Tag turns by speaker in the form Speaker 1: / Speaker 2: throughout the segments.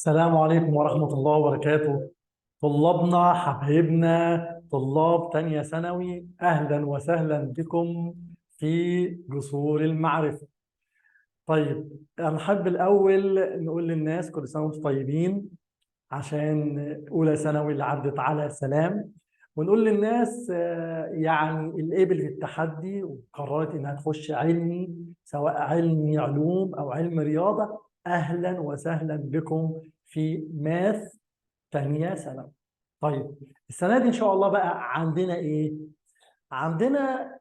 Speaker 1: السلام عليكم ورحمة الله وبركاته. طلابنا حبايبنا طلاب تانية ثانوي، أهلا وسهلا بكم في جسور المعرفة. طيب أنا حابب الأول نقول للناس كل سنة وأنتم طيبين، عشان أولى ثانوي اللي عدت على سلام. ونقول للناس يعني اللي قبل في التحدي وقررت إنها تخش علمي، سواء علمي علوم أو علم رياضة، أهلا وسهلا بكم في ماث تانية ثانوي. طيب السنة دي إن شاء الله بقى عندنا إيه؟ عندنا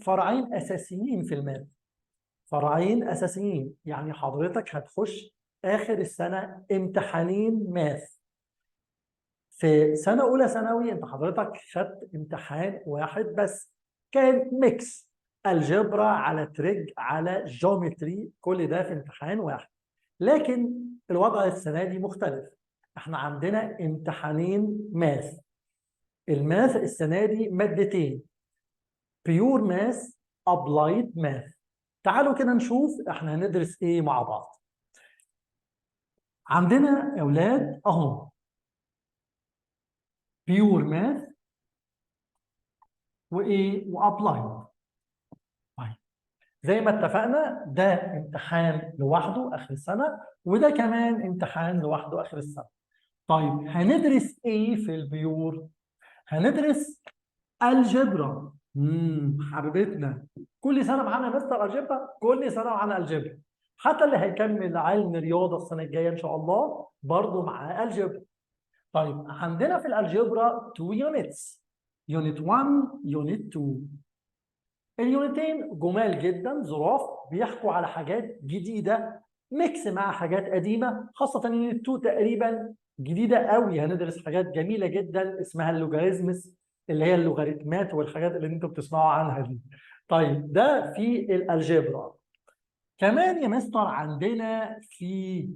Speaker 1: فرعين أساسيين في الماث. فرعين أساسيين، يعني حضرتك هتخش آخر السنة امتحانين ماث. في سنة أولى ثانوي أنت حضرتك خدت امتحان واحد بس، كان ميكس الجبرا على تريج على جيومتري، كل ده في امتحان واحد. لكن الوضع السنة دي مختلف، احنا عندنا امتحانين ماث. الماث السنة دي مادتين، بيور ماث، ابلايد ماث. تعالوا كده نشوف احنا هندرس ايه مع بعض. عندنا يا اولاد اهو بيور ماث وايه وابلايد. طيب زي ما اتفقنا ده امتحان لوحده اخر السنه، وده كمان امتحان لوحده اخر السنه. طيب هندرس ايه في البيور؟ هندرس الجبرا. حبيبتنا كل سنه معانا مستر الجبرا، كل سنه معانا الجبرا. حتى اللي هيكمل علم رياضه السنه الجايه ان شاء الله برضه معاه الجبرا. طيب عندنا في الالجبرا 2 يونتس، يونت 1 يونت 2. اليونتين جمال جدا، ظراف، بيحكوا على حاجات جديده ميكس مع حاجات قديمه، خاصه يونت 2 تقريبا جديده قوي. هندرس حاجات جميله جدا اسمها اللوغاريزمز، اللي هي اللوغاريتمات والحاجات اللي انتم بتسمعوا عنها دي. طيب ده في الالجبرا. كمان يا مستر عندنا في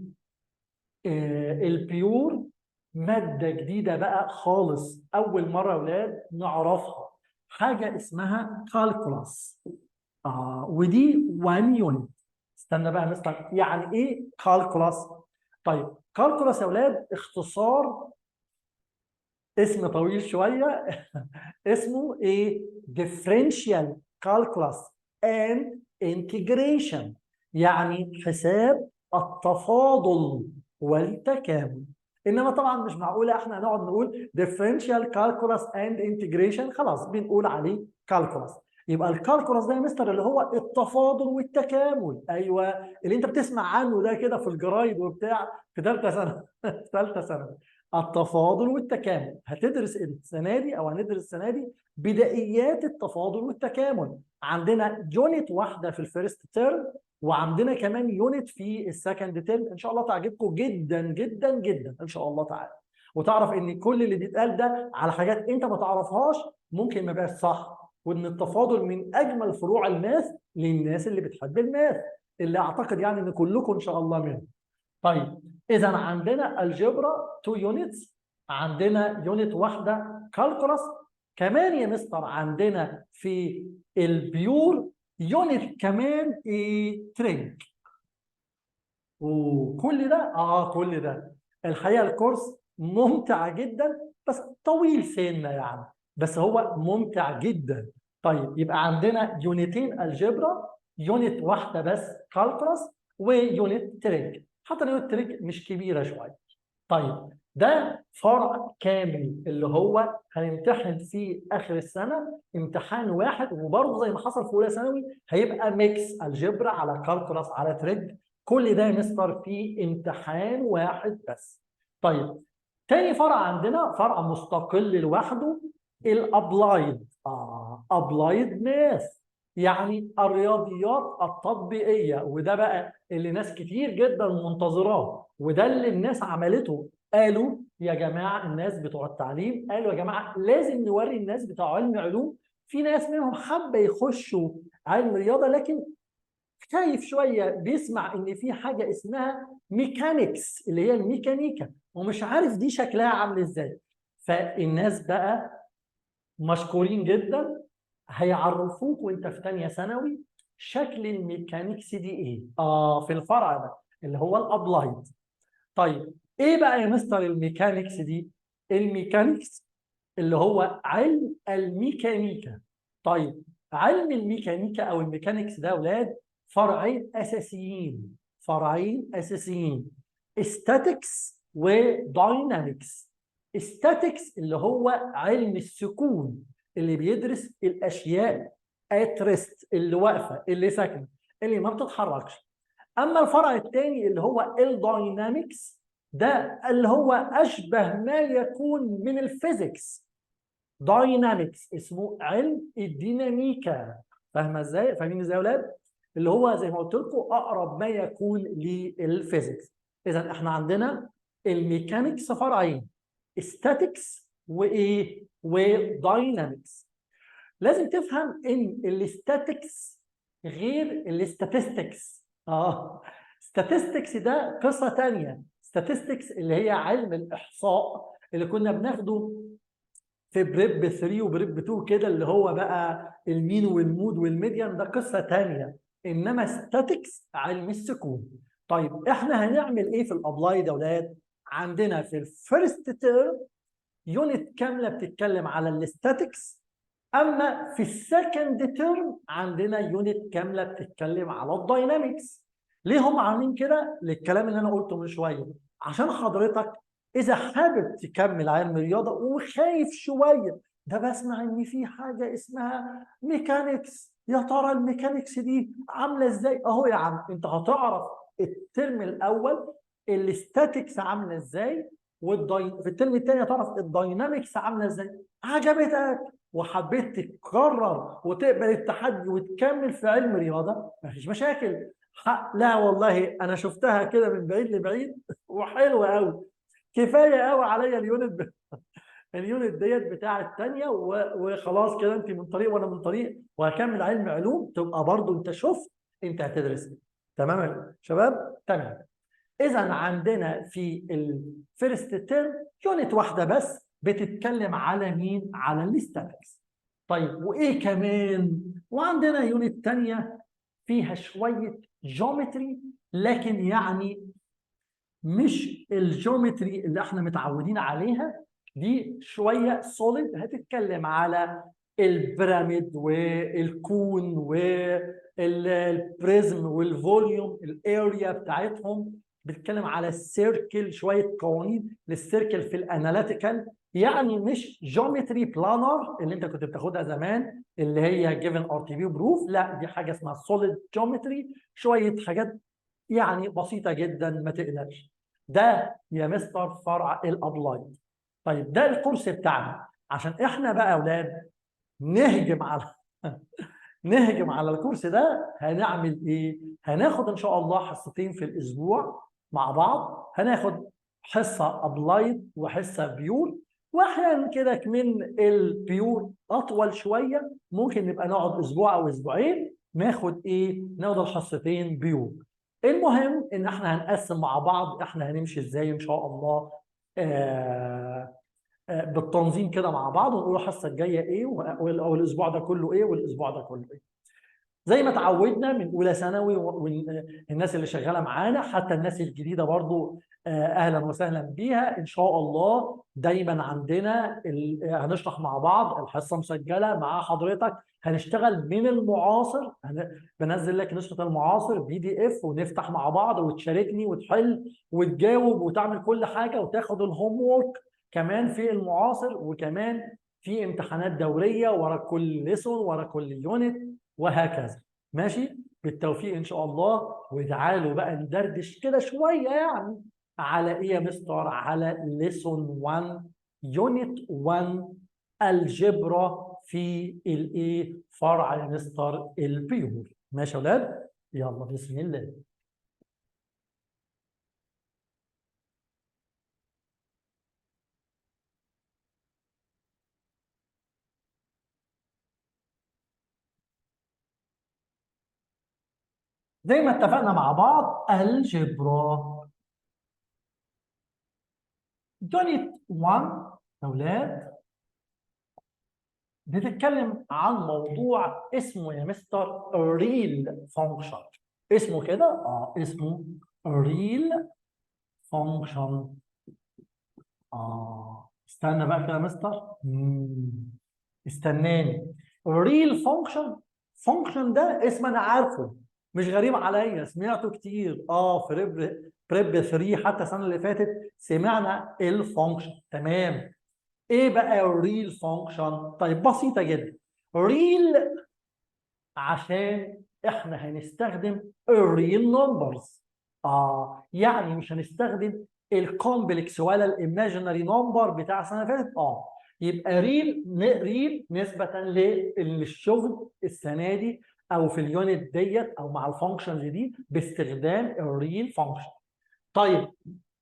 Speaker 1: البيور ماده جديده بقى خالص، اول مره يا اولاد نعرفها، حاجه اسمها كالكولاس. ودي 1 يونت. استنى بقى يا مستر، يعني ايه كالكولاس؟ طيب كالكولاس يا اولاد اختصار، اسم طويل شويه اسمه ايه؟ differential calculus and integration، يعني حساب التفاضل والتكامل. انما طبعا مش معقوله احنا هنقعد نقول differential calculus and integration خلاص بنقول عليه calculus. يبقى الكالكولاس ده يا مستر اللي هو التفاضل والتكامل، ايوه اللي انت بتسمع عنه ده كده في الجرايد وبتاع في ثالثه سنه ثالثه سنه. التفاضل والتكامل هتدرس السنه دي او هندرس السنه دي بدائيات التفاضل والتكامل. عندنا يونت واحده في الفيرست تيرم، وعندنا كمان يونت في السكند تيرم، ان شاء الله تعجبكم جدا جدا جدا ان شاء الله تعالى. وتعرف ان كل اللي بيتقال ده على حاجات انت ما تعرفهاش ممكن ما يبقاش صح، وان التفاضل من اجمل فروع الماث للناس اللي بتحب الماث، اللي اعتقد يعني ان كلكم ان شاء الله منهم. طيب اذا عندنا الجبرا 2 يونتس، عندنا يونت واحده كالكولاس، كمان يا مستر عندنا في البيور يونت كمان تريج. وكل ده كل ده الحقيقه الكورس ممتع جدا، بس طويل سنه يعني، بس هو ممتع جدا. طيب يبقى عندنا يونتين الجبرا، يونت واحده بس كالكولاس، ويونت تريج. حتى اليونت تريج مش كبيره شويه. طيب ده فرع كامل اللي هو هنمتحن فيه اخر السنه امتحان واحد، وبرضه زي ما حصل في اولى ثانوي هيبقى ميكس الجبرا على كالكولاس على تريج، كل ده مستر فيه امتحان واحد بس. طيب تاني فرع عندنا فرع مستقل لوحده، الابلايد. ابلايد ماث، يعني الرياضيات التطبيقيه، وده بقى اللي ناس كتير جدا منتظراه، وده اللي الناس عملته. قالوا يا جماعه الناس بتوع التعليم قالوا يا جماعه لازم نوري الناس بتوع علم علوم، في ناس منهم حابه يخشوا علم رياضه لكن خايف شويه بيسمع ان في حاجه اسمها ميكانيكس اللي هي الميكانيكا، ومش عارف دي شكلها عامل ازاي. فالناس بقى مشكورين جدا هيعرفوك وانت في ثانيه ثانوي شكل الميكانيكس دي ايه في الفرع ده اللي هو الابلايد. طيب ايه بقى يا مستر الميكانيكس دي؟ الميكانيكس اللي هو علم الميكانيكا. طيب علم الميكانيكا او الميكانيكس ده يا اولاد فرعين اساسيين، فرعين اساسيين، statics وداينامكس. statics اللي هو علم السكون اللي بيدرس الاشياء at rest، اللي واقفه اللي ساكنه اللي ما بتتحركش. اما الفرع الثاني اللي هو الداينامكس ده اللي هو اشبه ما يكون من الفيزيكس. داينامكس اسمه علم الديناميكا. فاهمه ازاي؟ فاهمين ازاي يا اولاد؟ اللي هو زي ما قلت لكم اقرب ما يكون للفيزيكس. اذا احنا عندنا الميكانيكس فرعين، statics وايه؟ وداينامكس. لازم تفهم ان الاستاتكس غير الاستاتستكس. statistics ده قصه ثانيه. statistics اللي هي علم الاحصاء اللي كنا بناخده في بريب 3 وبريب 2 كده، اللي هو بقى المين والمود والميديان، ده قصه ثانيه. انما statics علم السكون. طيب احنا هنعمل ايه في الابلايد يا اولاد؟ عندنا في الفيرست تيرم يونت كامله بتتكلم على الاستاتكس، اما في السكند تيرم عندنا يونت كامله بتتكلم على الداينامكس. ليه هم عاملين كده؟ للكلام اللي انا قلته من شويه، عشان حضرتك اذا حابب تكمل علم رياضه وخايف شويه، ده بسمع ان في حاجه اسمها ميكانيكس، يا ترى الميكانيكس دي عامله ازاي؟ اهو يا عم انت هتعرف الترم الاول الاستاتكس عامله ازاي، في الترم الثاني هتعرف الداينامكس عامله ازاي. عجبتك وحبيت تكرر وتقبل التحدي وتكمل في علم رياضه، مفيش مشاكل. لا والله انا شفتها كده من بعيد لبعيد وحلوه قوي، كفايه قوي عليا اليونت ديت بتاع الثانيه وخلاص كده انت من طريق وانا من طريق وهكمل علم علوم، تبقى برضو انت شفت انت هتدرس ايه. تمام يا شباب؟ تمام. اذا عندنا في الفيرست تيرم يونت واحده بس بتتكلم على مين؟ على الاستاتكس. طيب وايه كمان؟ وعندنا يونت ثانيه فيها شويه جيومتري، لكن يعني مش الجيومتري اللي احنا متعودين عليها، دي شويه سوليد، هتتكلم على البيراميد والكون والبريزم والفوليوم الاريا بتاعتهم. بتتكلم على السيركل، شويه قوانين للسيركل في الاناليتيكال، يعني مش جيومتري بلانر اللي انت كنت بتاخدها زمان اللي هي جيفن ار تي بي بروف. لا، دي حاجه اسمها سوليد جيومتري، شويه حاجات يعني بسيطه جدا، ما تقلقش. ده يا مستر فرع الابلايد. طيب ده الكورس بتاعنا، عشان احنا بقى يا اولاد نهجم على نهجم على الكورس ده. هنعمل ايه؟ هناخد ان شاء الله حصتين في الاسبوع مع بعض. هناخد حصه ابلايد وحصه بيور، واحيانا كده من البيور اطول شويه، ممكن نبقى نقعد اسبوع او اسبوعين ناخد ايه؟ ناخد الحصتين بيور. المهم ان احنا هنقسم مع بعض احنا هنمشي ازاي ان شاء الله، بالتنظيم كده مع بعض، ونقول الحصه الجايه ايه والاسبوع ده كله ايه والاسبوع ده كله ايه، زي ما تعودنا من اولى ثانوي. والناس اللي شغاله معانا حتى الناس الجديده برضو اهلا وسهلا بيها ان شاء الله. دايما عندنا هنشرح مع بعض، الحصه مسجله مع حضرتك. هنشتغل من المعاصر، بنزل لك نسخه المعاصر PDF ونفتح مع بعض وتشاركني وتحل وتجاوب وتعمل كل حاجه وتاخد الهوم وورك كمان في المعاصر، وكمان في امتحانات دوريه ورا كل ليسون ورا كل يونت وهكذا. ماشي؟ بالتوفيق ان شاء الله. وتعالوا بقى ندردش كده شويه يعني على ايه يا مستر؟ على ليسون 1 يونت 1 الجبرا في الايه؟ فرع يا مستر البيور. ماشي يا اولاد؟ يلا بسم الله. زي ما اتفقنا مع بعض الجبرا يونت 1 يا اولاد بتتكلم عن موضوع اسمه يا مستر ريل فانكشن. اسمه كده؟ اسمه ريل فانكشن. استنى بقى كده يا مستر. استناني. ريل فانكشن ده اسم انا عارفه، مش غريب عليا، سمعته كتير في بريب 3 حتى السنه اللي فاتت سمعنا الفانكشن. تمام. ايه بقى الريل فانكشن؟ طيب بسيطه جدا. ريل عشان احنا هنستخدم الريل نمبرز. يعني مش هنستخدم الكومبلكس ولا الايماجينري نمبر بتاع السنه اللي فاتت. يبقى ريل نسبه للشغل السنه دي او في اليونت ديت او مع الفانكشنز دي باستخدام الريل فانكشن. طيب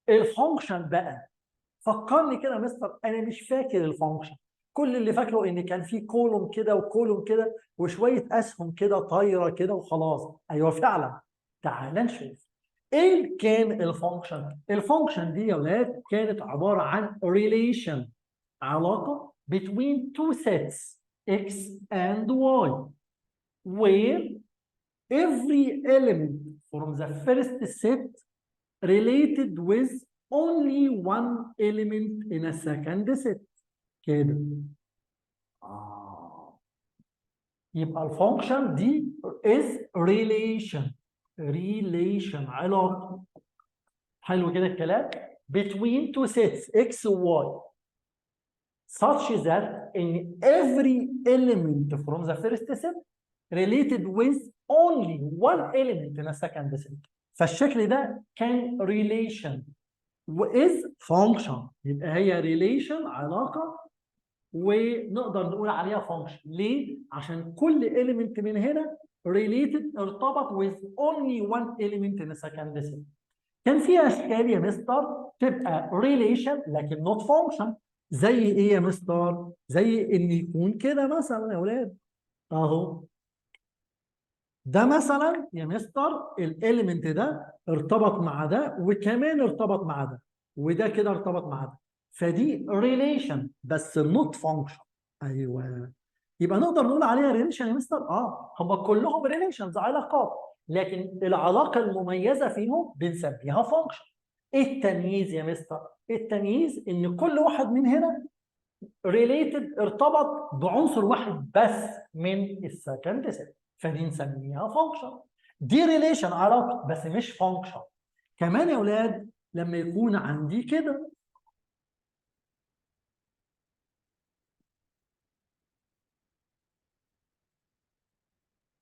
Speaker 1: الفانكشن بقى فكرني كده يا مستر، انا مش فاكر الفانكشن. كل اللي فاكره ان كان في كولوم كده وكولوم كده وشويه اسهم كده طايره كده وخلاص. ايوه فعلا. تعال نشوف ايه كان الفانكشن. الفانكشن دي يا ولاد كانت عباره عن relation، علاقه between two sets x and y where every element from the first set related with only one element in a second set. كده. يبقى الفانكشن دي is relation علاقة. حلو كده الكلام. between two sets x و y such that in every element from the first set related with only one element in a second set. فالشكل ده كان relation وإز فانكشن. يبقى هي ريليشن علاقه ونقدر نقول عليها فانكشن. ليه؟ عشان كل element من هنا related ارتبط with only one element in a second set. كان في اشكال يا مستر تبقى ريليشن لكن نوت فانكشن. زي ايه يا مستر؟ زي ان يكون كده مثلا يا اولاد اهو. ده مثلا يا مستر الاليمنت ده ارتبط مع ده وكمان ارتبط مع ده وده كده ارتبط مع ده، فدي ريليشن بس نوت فانكشن. ايوه. يبقى نقدر نقول عليها ريليشن يا مستر. هم كلهم ريليشنز علاقات، لكن العلاقه المميزه فيهم بنسميها فانكشن. ايه التمييز يا مستر؟ التمييز ان كل واحد من هنا ريليتد ارتبط بعنصر واحد بس من السكند سيت، فدي نسميها فانكشن. دي ريليشن علاقه بس مش فانكشن. كمان يا اولاد لما يكون عندي كده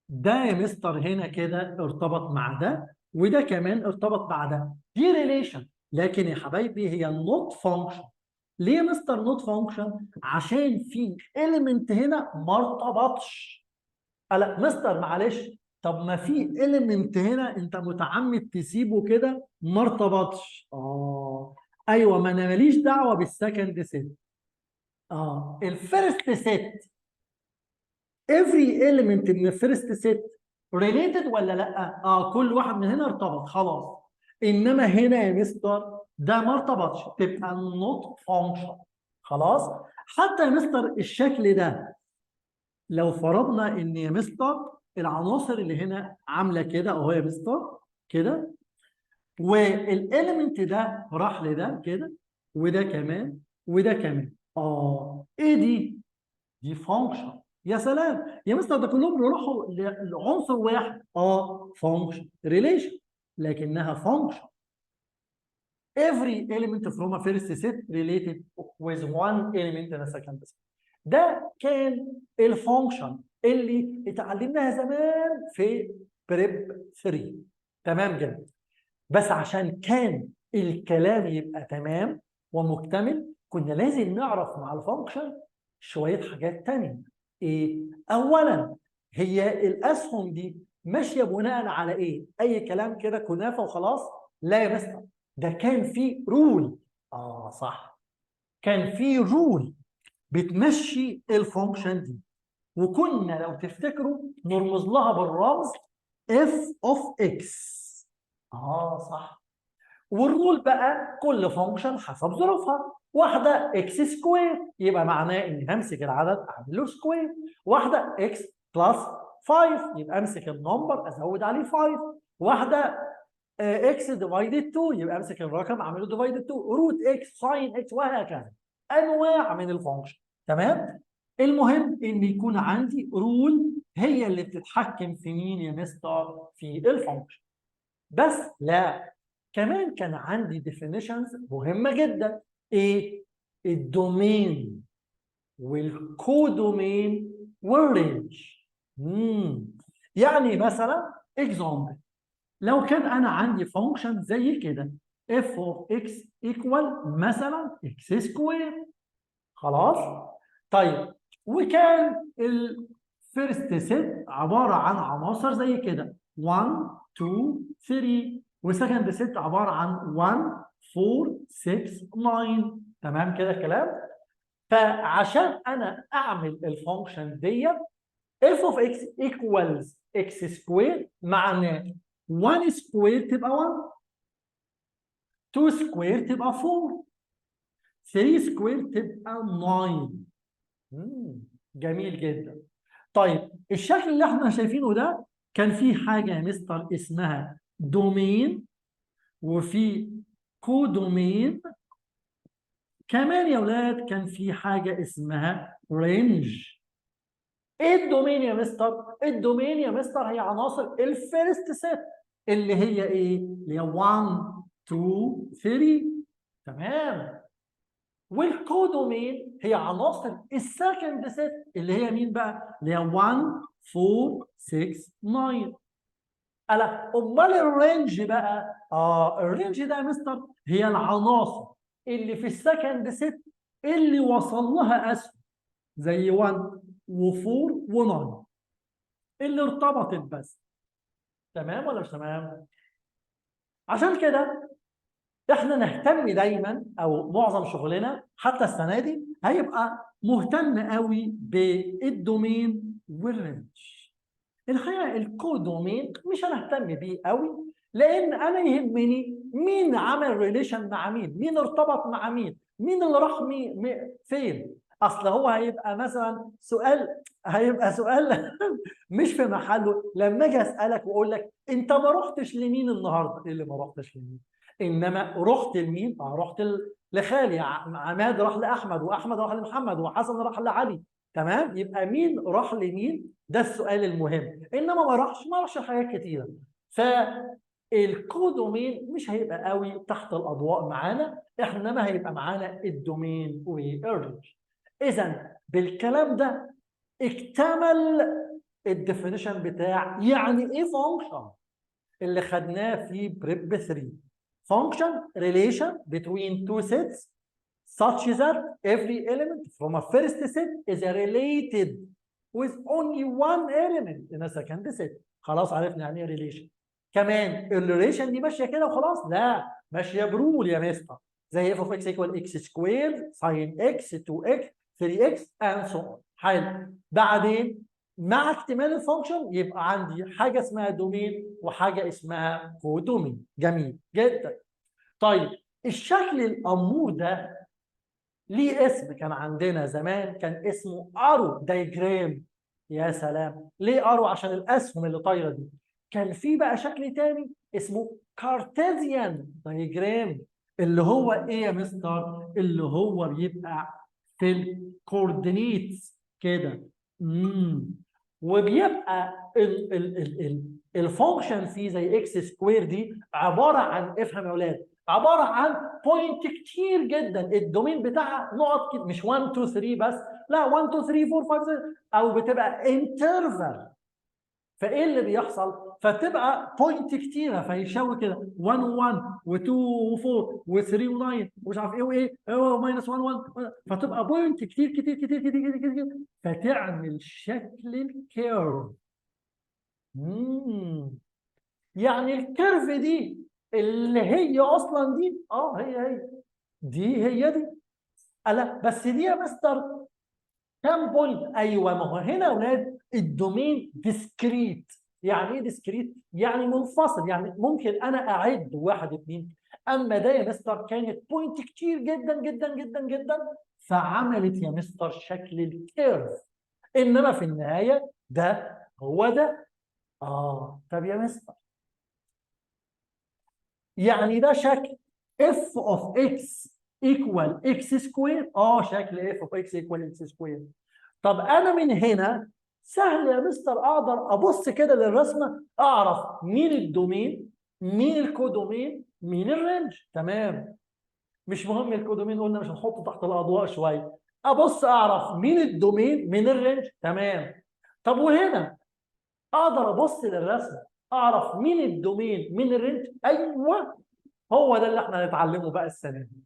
Speaker 1: ده يا مستر هنا كده ارتبط مع ده وده كمان ارتبط مع ده، دي ريليشن. لكن يا حبايبي هي نوت فانكشن. ليه يا مستر نوت فانكشن؟ عشان في اليمنت هنا ما ارتبطش. لا مستر معلش، طب ما في اليمنت هنا انت متعمد تسيبه كده ما ارتبطش. ايوه، ما انا ماليش دعوه بالسكند سيت. الفيرست سيت every element من الفيرست سيت related ولا لا؟ كل واحد من هنا ارتبط خلاص. انما هنا يا مستر ده ما ارتبطش، تبقى not function. خلاص. حتى يا مستر الشكل ده لو فرضنا ان يا مستر العناصر اللي هنا عامله كده اهو يا مستر كده، والاليمنت ده راح لده كده وده كمان وده كمان. ايه دي فانكشن. يا سلام يا مستر، ده كلهم بيروحوا لعنصر واحد. فانكشن ريليشن لكنها فانكشن. every element from a first set related with one element in a second set. ده كان الفانكشن اللي اتعلمناها زمان في بريب 3. تمام جدا. بس عشان كان الكلام يبقى تمام ومكتمل كنا لازم نعرف مع الفانكشن شويه حاجات تانية. ايه؟ اولا هي الاسهم دي ماشيه بناء على ايه؟ اي كلام كده كنافه وخلاص؟ لا يا مستر، ده كان في رول. صح، كان في رول بتمشي الفانكشن دي، وكنا لو تفتكروا نرمز لها بالرمز f of x. صح. والرول بقى كل فانكشن حسب ظروفها. واحده اكس سكوير يبقى معناه اني همسك العدد اعمل له سكوير. واحده اكس بلس 5 يبقى امسك النمبر ازود عليه 5. واحده اكس ديفايدد 2 يبقى امسك الرقم اعمله ديفايدد 2 روت اكس ساين اكس وهكذا انواع من الفانكشن. تمام. المهم ان يكون عندي رول هي اللي بتتحكم في مين يا مستر في الفانكشن. بس لا، كمان كان عندي ديفينيشنز مهمه جدا. ايه؟ الدومين والكودومين والرينج. يعني مثلا اكزامبل، لو كان انا عندي فانكشن زي كده f of x equal مثلا x سكوير. خلاص. طيب وكان الفيرست سيت عباره عن عناصر زي كده 1 2 3 وسكند سيت عباره عن 1 4 6 9. تمام كده الكلام. فعشان انا اعمل الفانكشن ديت f of x equals x سكوير معناه 1 سكوير تبقى 1، 2 سكوير تبقى 4، 3 سكوير تبقى 9. جميل جدا. طيب الشكل اللي احنا شايفينه ده كان فيه حاجه يا مستر اسمها دومين وفي كودومين. كمان يا ولاد كان في حاجه اسمها رينج. ايه الدومين يا مستر؟ الدومين يا مستر هي عناصر الفيرست سيت اللي هي ايه؟ اللي هي 1 2 3. تمام. والكودومين هي عناصر السكند سيت اللي هي مين بقى؟ اللي هي 1 4 6 9. امال الرينج بقى؟ الرينج ده يا مستر هي العناصر اللي في السكند سيت اللي وصل لها اسهم زي 1 و4 و9 اللي ارتبطت بس. تمام ولا مش تمام؟ عشان كده احنا نهتم دايما او معظم شغلنا حتى السنه دي هيبقى مهتم قوي بالدومين والرينج. الحقيقه الكودومين مش هنهتم بيه قوي لان انا يهمني مين عمل ريليشن مع مين، مين ارتبط مع مين، مين اللي راح فين. اصل هو هيبقى مثلا سؤال مش في محله لما اجي اسالك واقول لك انت ما رحتش لمين النهارده؟ ايه اللي ما رحتش لمين؟ انما رحت لمين؟ رحت لخالي عماد راح لاحمد واحمد راح لمحمد وحسن راح لعلي. تمام. يبقى مين راح لمين ده السؤال المهم، انما ما راحش حاجات كتيره. فالكودومين مش هيبقى قوي تحت الاضواء معانا احنا، انما هيبقى معانا الدومين والرينج. اذا بالكلام ده اكتمل الديفينيشن بتاع يعني ايه فانكشن اللي خدناه في بريب 3. function relation between two sets such that every element from a first set is related with only one element in a second set. خلاص عرفنا يعني ايه relation. كمان الريليشن دي ماشيه كده وخلاص؟ لا، ماشيه برول يا مستر زي f of x equal x squared sin x 2x 3x and so on. حلو. بعدين مع اكتمال الفانكشن يبقى عندي حاجه اسمها دومين وحاجه اسمها كودومين. جميل جدا. طيب الشكل الامور ده ليه اسم كان عندنا زمان، كان اسمه ارو دايجرام. يا سلام، ليه ارو؟ عشان الاسهم اللي طايره دي. كان في بقى شكل تاني اسمه كارتيزيان دايجرام، اللي هو ايه يا مستر؟ اللي هو بيبقى في الكوردينيتس كده. وبيبقى الفانكشن فيه زي اكس سكوير دي عباره عن، افهم يا اولاد، عباره عن بوينت كتير جدا الدومين بتاعها نقط مش 1 2 3 بس، لا 1 2 3 4 5 6 او بتبقى انترفال. فايه اللي بيحصل؟ فتبقى بوينت كتيره فيشاور كده 1 1 و2 و4 و3 و9 ومش عارف ايه وايه ماينس 1 1 فتبقى بوينت كتير كتير كتير كتير كتير كتير فتعمل شكل الكيرف. يعني الكيرف دي اللي هي اصلا دي هي دي لا بس دي يا مستر كام بوينت؟ ايوه، ما هو هنا يا اولاد الدومين ديسكريت. يعني ايه ديسكريت؟ يعني منفصل، يعني ممكن انا اعد 1 2. اما ده يا مستر كانت بوينت كتير جدا جدا جدا جدا فعملت يا مستر شكل الكيرف. انما في النهايه ده هو ده. طب يا مستر يعني ده شكل f of x equal x سكوير. شكل f of x equal x سكوير. طب انا من هنا سهل يا مستر اقدر ابص كده للرسمه اعرف مين الدومين، مين الكودومين، مين الرينج. تمام. مش مهم الكودومين، قلنا مش هنحطه تحت الاضواء شويه. ابص اعرف مين الدومين مين الرينج. تمام. طب وهنا اقدر ابص للرسمه اعرف مين الدومين مين الرينج. ايوه، هو ده اللي احنا هنتعلمه بقى السنه دي.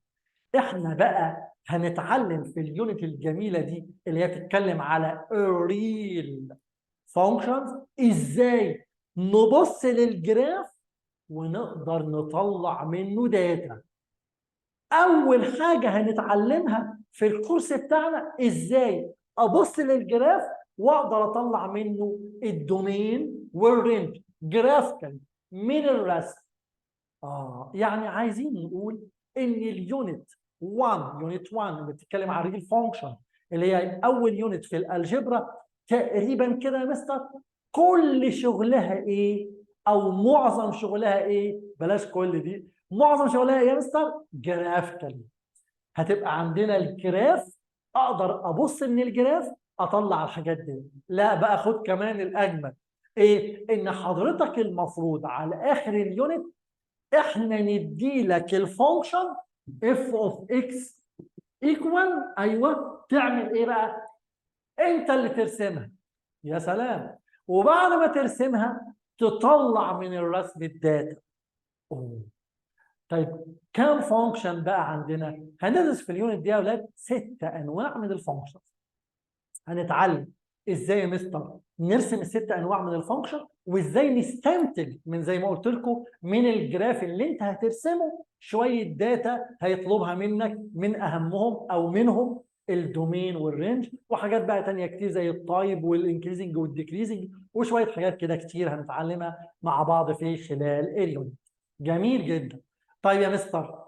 Speaker 1: احنا بقى هنتعلم في اليونت الجميله دي اللي هي بتتكلم على ريل فانكشنز ازاي نبص للجراف ونقدر نطلع منه داتا. اول حاجه هنتعلمها في الكورس بتاعنا ازاي ابص للجراف واقدر اطلع منه الدومين والرينج جرافيكال من الرسم. يعني عايزين نقول ان اليونت 1 اللي بتتكلم عن الريل فانكشن اللي هي اول يونت في الالجبرا تقريبا كده يا مستر كل شغلها ايه او معظم شغلها ايه؟ بلاش كل دي، معظم شغلها ايه يا مستر؟ جرافيكال. هتبقى عندنا الجراف، اقدر ابص من الجراف اطلع الحاجات دي. لا بقى خد كمان الاجمل ايه؟ ان حضرتك المفروض على اخر اليونت احنا ندي لك الفانكشن اف اوف اكس ايكوال. ايوه، تعمل ايه بقى؟ انت اللي ترسمها. يا سلام. وبعد ما ترسمها تطلع من الرسم الداتا. طيب كام فانكشن بقى عندنا؟ هندرس في اليونت دي يا اولاد 6 انواع من الفانكشن. هنتعلم ازاي يا مستر نرسم ال6 انواع من الفانكشن، وازاي نستنتج من زي ما قلت لكم من الجراف اللي انت هترسمه شويه داتا هيطلبها منك، من اهمهم او منهم الدومين والرينج، وحاجات بقى تانية كتير زي التايب والانكريزنج والديكريزنج وشويه حاجات كده كتير هنتعلمها مع بعض في خلال اليونت. جميل جدا. طيب يا مستر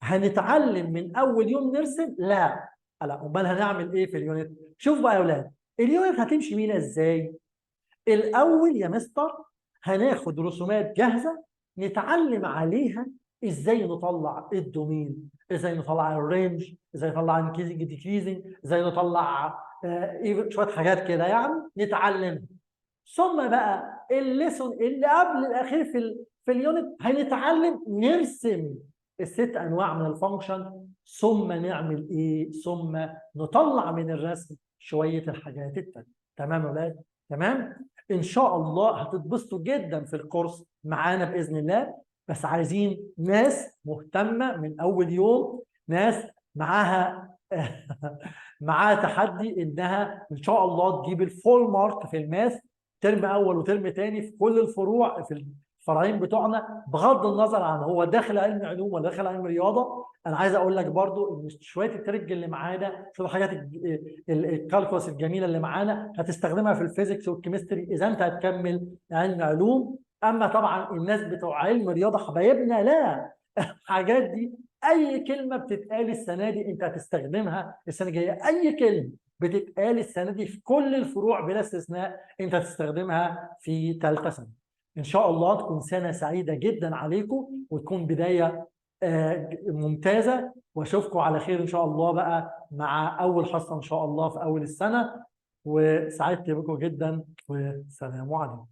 Speaker 1: هنتعلم من اول يوم نرسم؟ لا امال هنعمل ايه في اليونت؟ شوف بقى يا اولاد اليونت هتمشي بينا ازاي. الاول يا مستر هناخد رسومات جاهزه نتعلم عليها ازاي نطلع الدومين، ازاي نطلع الرينج، ازاي نطلع انكريزنج ديكريزنج، ازاي نطلع شويه حاجات كده يعني نتعلم. ثم بقى الليسون اللي قبل الاخير في اليونت هنتعلم نرسم ال6 انواع من الفانكشن، ثم نعمل ايه؟ ثم نطلع من الرسم شويه الحاجات التانيه. تمام يا ولاد؟ تمام؟ ان شاء الله هتتبسطوا جدا في الكورس معانا باذن الله، بس عايزين ناس مهتمه من اول يوم، ناس معاها معاها تحدي انها ان شاء الله تجيب الفول مارك في الماث ترم اول وترم ثاني في كل الفروع في الفرعين بتوعنا، بغض النظر عن هو داخل علم علوم ولا داخل علم رياضه. انا عايز اقول لك برضو ان شويه التريج اللي معانا، شويه حاجات الكالكولس الجميله اللي معانا هتستخدمها في الفيزيكس والكيمستري اذا انت هتكمل علم علوم. اما طبعا الناس بتوع علم رياضه حبايبنا لا الحاجات دي اي كلمه بتتقال السنه دي انت هتستخدمها السنه الجايه. اي كلمه بتتقال السنه دي في كل الفروع بلا استثناء انت هتستخدمها في ثالثه سنه. ان شاء الله تكون سنه سعيده جدا عليكم وتكون بدايه ممتازه، واشوفكم على خير ان شاء الله بقى مع اول حصه ان شاء الله في اول السنه. وسعدت بكم جدا والسلام عليكم.